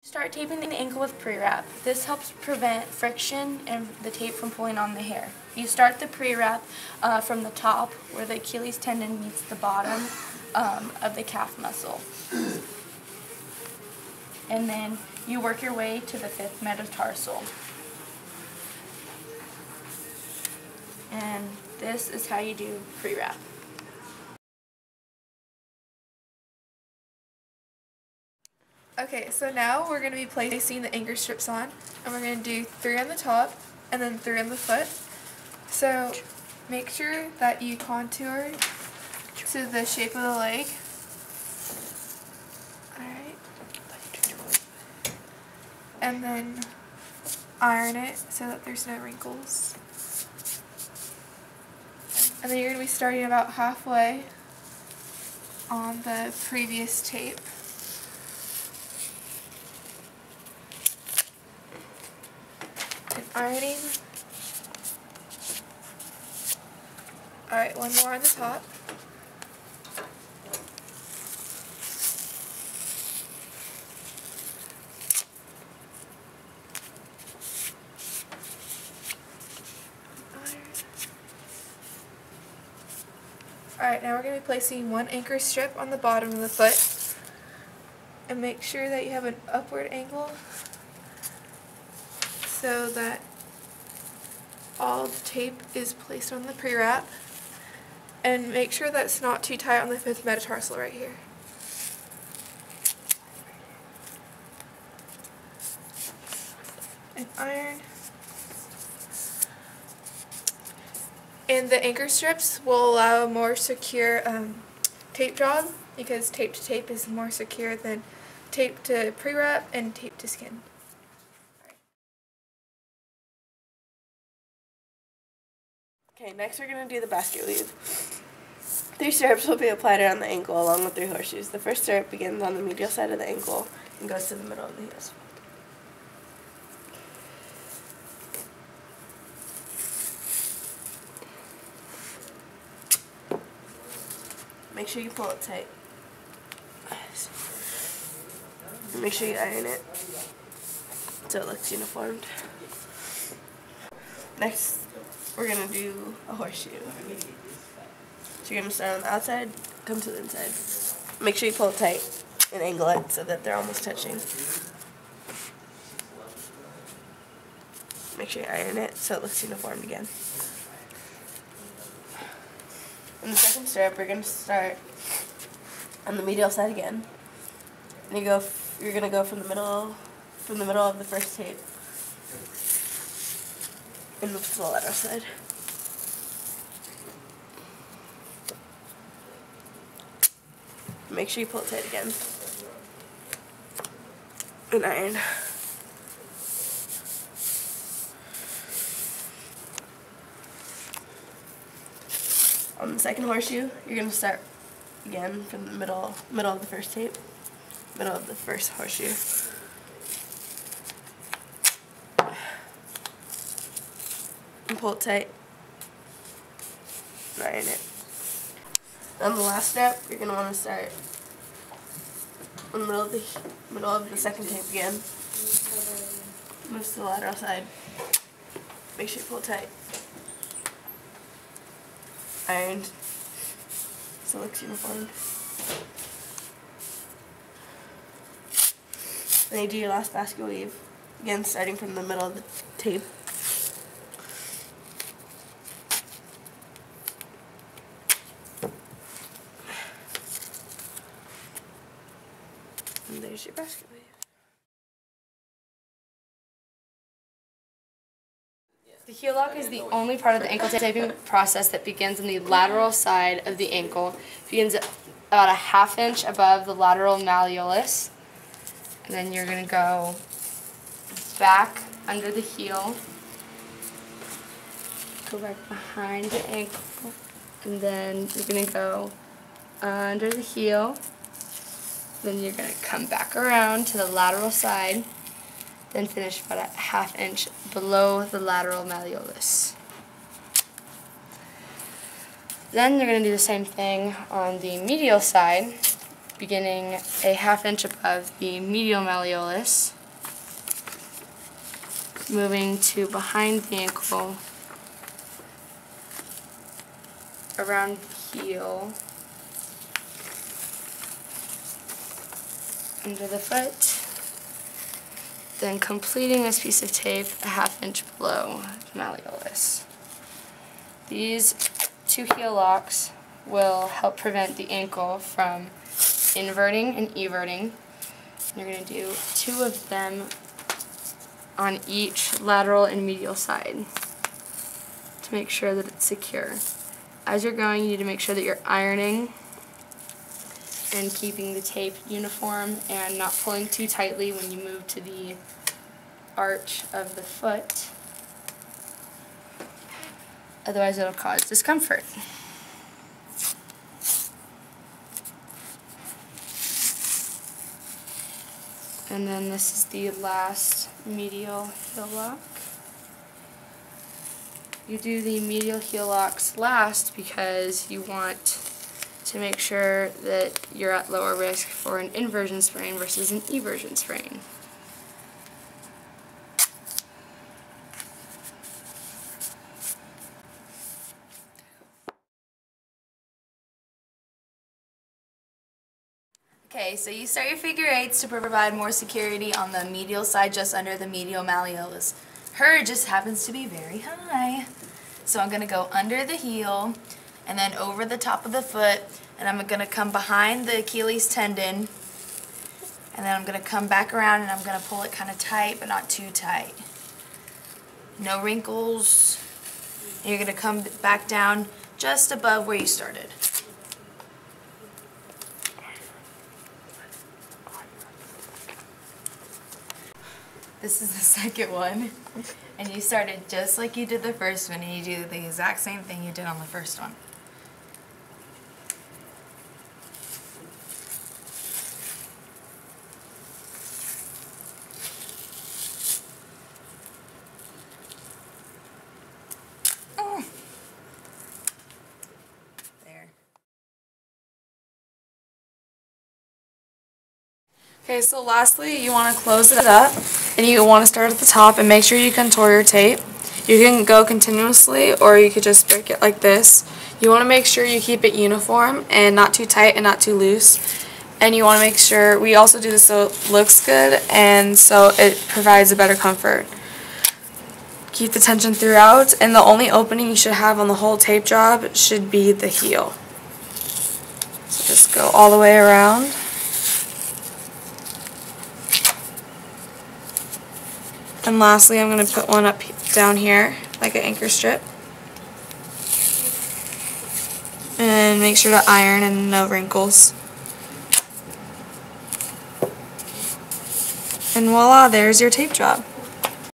Start taping the ankle with pre-wrap. This helps prevent friction and the tape from pulling on the hair. You start the pre-wrap from the top where the Achilles tendon meets the bottom of the calf muscle. And then you work your way to the 5th metatarsal. And this is how you do pre-wrap. Okay, so now we're going to be placing the anchor strips on, and we're going to do 3 on the top and then 3 on the foot. So make sure that you contour to the shape of the leg. Alright. And then iron it so that there's no wrinkles. And then you're going to be starting about halfway on the previous tape. Ironing. Alright, one more on the top. Alright, now we're going to be placing 1 anchor strip on the bottom of the foot. And make sure that you have an upward angle so that all the tape is placed on the pre-wrap, and make sure that it's not too tight on the 5th metatarsal right here. And iron. And the anchor strips will allow a more secure tape job, because tape to tape is more secure than tape to pre-wrap and tape to skin. Okay, next we're going to do the basket weave. 3 stirrups will be applied around the ankle along with 3 horseshoes. The first stirrup begins on the medial side of the ankle and goes to the middle of the heels. Make sure you pull it tight. And make sure you iron it so it looks uniformed. Next, we're going to do a horseshoe. So you're going to start on the outside, come to the inside. Make sure you pull it tight and angle it so that they're almost touching. Make sure you iron it so it looks uniformed again. In the second stirrup, we're going to start on the medial side again. And you're going to go from the middle of the first tape and move to the lateral side. Make sure you pull it tight again. And iron. On the second horseshoe, you're going to start again from the middle of the first tape, middle of the first horseshoe. And pull it tight. And iron it. On the last step, you're going to want to start in the middle of the second tape again. Move to the lateral side. Make sure you pull it tight. Ironed so it looks uniformed. Then you do your last basket weave, again starting from the middle of the tape. And there's your basket weave. The heel lock is the only part of the ankle taping process that begins on the lateral side of the ankle. It begins about a ½ inch above the lateral malleolus. And then you're going to go back under the heel, go back behind the ankle, and then you're going to go under the heel. Then you're going to come back around to the lateral side. Then finish about a ½ inch below the lateral malleolus. Then you're going to do the same thing on the medial side, beginning a ½ inch above the medial malleolus. moving to behind the ankle, around the heel, under the foot, then completing this piece of tape a half inch below the malleolus. These 2 heel locks will help prevent the ankle from inverting and everting. You're going to do 2 of them on each lateral and medial side to make sure that it's secure. As you're going, you need to make sure that you're ironing and keeping the tape uniform and not pulling too tightly when you move to the arch of the foot. Otherwise it'll cause discomfort. And then this is the last medial heel lock. You do the medial heel locks last because you want to make sure that you're at lower risk for an inversion sprain versus an eversion sprain. Okay, so you start your figure eights to provide more security on the medial side just under the medial malleolus. Her just happens to be very high. So I'm going to go under the heel and then over the top of the foot, and I'm going to come behind the Achilles tendon, and then I'm going to come back around and I'm going to pull it kind of tight but not too tight. No wrinkles. And you're going to come back down just above where you started. This is the second one, and you started just like you did the first one, and you do the exact same thing you did on the first one. There. Okay, so lastly, you want to close it up, and you want to start at the top and make sure you contour your tape. You can go continuously, or you could just break it like this. You want to make sure you keep it uniform and not too tight and not too loose. And you want to make sure, we also do this so it looks good and so it provides a better comfort. Keep the tension throughout, and the only opening you should have on the whole tape job should be the heel. So just go all the way around. And lastly, I'm going to put one up down here, like an anchor strip. And make sure to iron and no wrinkles. And voila, there's your tape job.